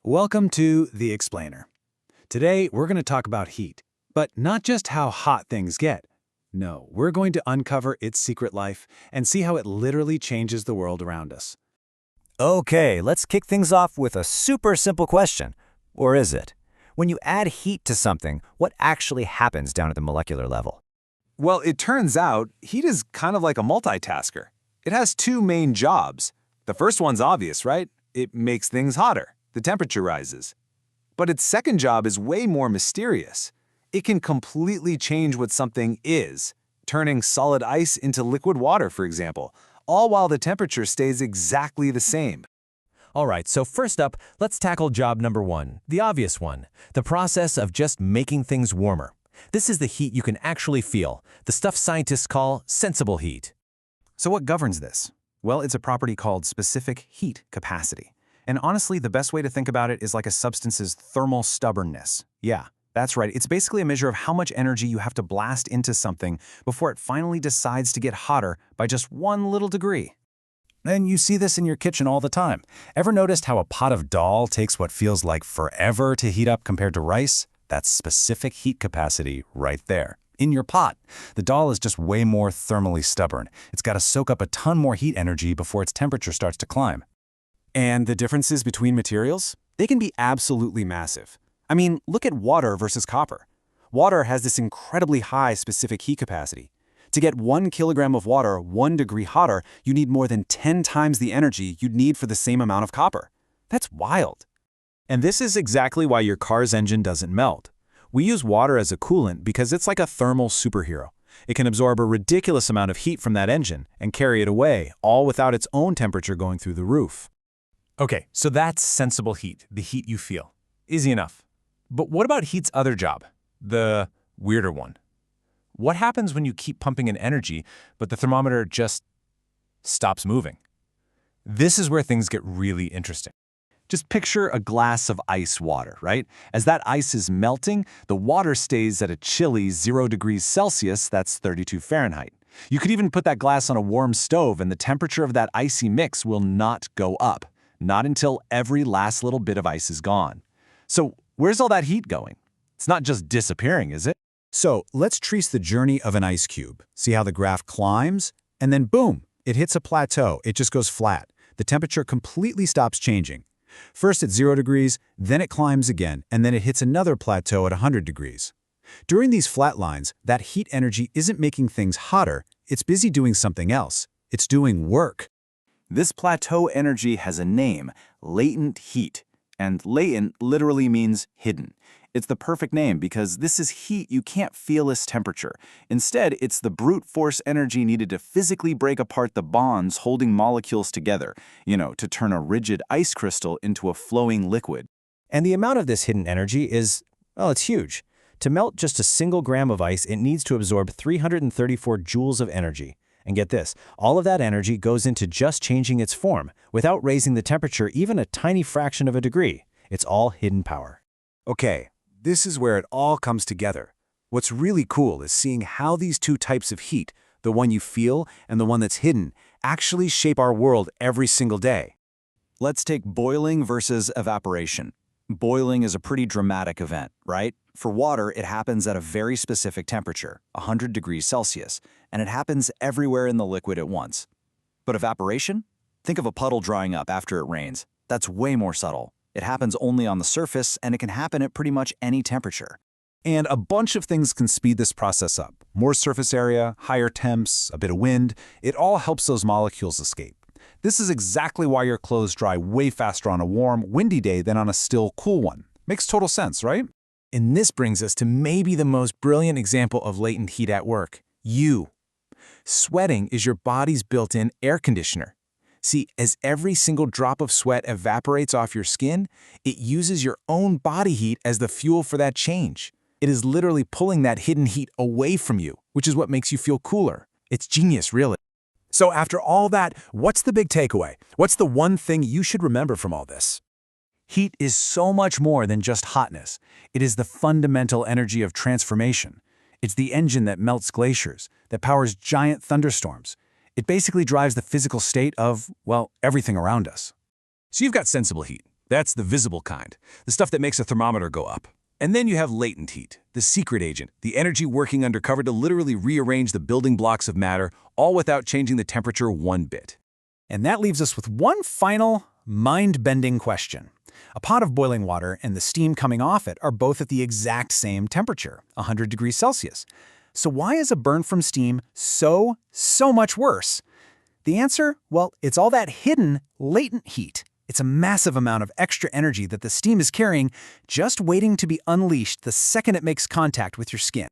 Welcome to The Explainer. Today, we're going to talk about heat, but not just how hot things get. No, we're going to uncover its secret life and see how it literally changes the world around us. Okay, let's kick things off with a super simple question. Or is it? When you add heat to something, what actually happens down at the molecular level? Well, it turns out heat is kind of like a multitasker. It has two main jobs. The first one's obvious, right? It makes things hotter. The temperature rises. But its second job is way more mysterious. It can completely change what something is, turning solid ice into liquid water, for example, all while the temperature stays exactly the same. All right, so first up, let's tackle job number one, the obvious one, the process of just making things warmer. This is the heat you can actually feel, the stuff scientists call sensible heat. So what governs this? Well, it's a property called specific heat capacity. And honestly, the best way to think about it is like a substance's thermal stubbornness. Yeah, that's right. It's basically a measure of how much energy you have to blast into something before it finally decides to get hotter by just one little degree. And you see this in your kitchen all the time. Ever noticed how a pot of dal takes what feels like forever to heat up compared to rice? That's specific heat capacity right there. In your pot, the dal is just way more thermally stubborn. It's got to soak up a ton more heat energy before its temperature starts to climb. And the differences between materials? They can be absolutely massive. I mean, look at water versus copper. Water has this incredibly high specific heat capacity. To get 1 kilogram of water 1 degree hotter, you need more than 10 times the energy you'd need for the same amount of copper. That's wild. And this is exactly why your car's engine doesn't melt. We use water as a coolant because it's like a thermal superhero. It can absorb a ridiculous amount of heat from that engine and carry it away, all without its own temperature going through the roof. Okay, so that's sensible heat, the heat you feel. Easy enough. But what about heat's other job, the weirder one? What happens when you keep pumping in energy, but the thermometer just stops moving? This is where things get really interesting. Just picture a glass of ice water, right? As that ice is melting, the water stays at a chilly 0 degrees Celsius, that's 32 Fahrenheit. You could even put that glass on a warm stove and the temperature of that icy mix will not go up. Not until every last little bit of ice is gone. So where's all that heat going? It's not just disappearing, is it? So let's trace the journey of an ice cube. See how the graph climbs? And then boom, it hits a plateau. It just goes flat. The temperature completely stops changing. First at 0 degrees, then it climbs again, and then it hits another plateau at 100 degrees. During these flat lines, that heat energy isn't making things hotter. It's busy doing something else. It's doing work. This plateau energy has a name, latent heat. And latent literally means hidden. It's the perfect name because this is heat you can't feel as temperature. Instead, it's the brute force energy needed to physically break apart the bonds holding molecules together, to turn a rigid ice crystal into a flowing liquid. And the amount of this hidden energy is, well, it's huge. To melt just a single gram of ice, it needs to absorb 334 joules of energy. And get this, all of that energy goes into just changing its form, without raising the temperature even a tiny fraction of a degree. It's all hidden power. Okay, this is where it all comes together. What's really cool is seeing how these two types of heat, the one you feel and the one that's hidden, actually shape our world every single day. Let's take boiling versus evaporation. Boiling is a pretty dramatic event, right? For water, it happens at a very specific temperature, 100 degrees Celsius, and it happens everywhere in the liquid at once. But evaporation? Think of a puddle drying up after it rains. That's way more subtle. It happens only on the surface, and it can happen at pretty much any temperature. And a bunch of things can speed this process up. More surface area, higher temps, a bit of wind, it all helps those molecules escape. This is exactly why your clothes dry way faster on a warm, windy day than on a still, cool one. Makes total sense, right? And this brings us to maybe the most brilliant example of latent heat at work, you. Sweating is your body's built-in air conditioner. See, as every single drop of sweat evaporates off your skin, it uses your own body heat as the fuel for that change. It is literally pulling that hidden heat away from you, which is what makes you feel cooler. It's genius, really. So after all that, what's the big takeaway? What's the one thing you should remember from all this? Heat is so much more than just hotness. It is the fundamental energy of transformation. It's the engine that melts glaciers, that powers giant thunderstorms. It basically drives the physical state of, well, everything around us. So you've got sensible heat, That's the visible kind, the stuff that makes a thermometer go up. And then you have latent heat, the secret agent, the energy working undercover to literally rearrange the building blocks of matter, all without changing the temperature one bit. And that leaves us with one final, mind-bending question. A pot of boiling water and the steam coming off it are both at the exact same temperature, 100 degrees Celsius. So why is a burn from steam so much worse? The answer? Well, it's all that hidden, latent heat. It's a massive amount of extra energy that the steam is carrying, just waiting to be unleashed the second it makes contact with your skin.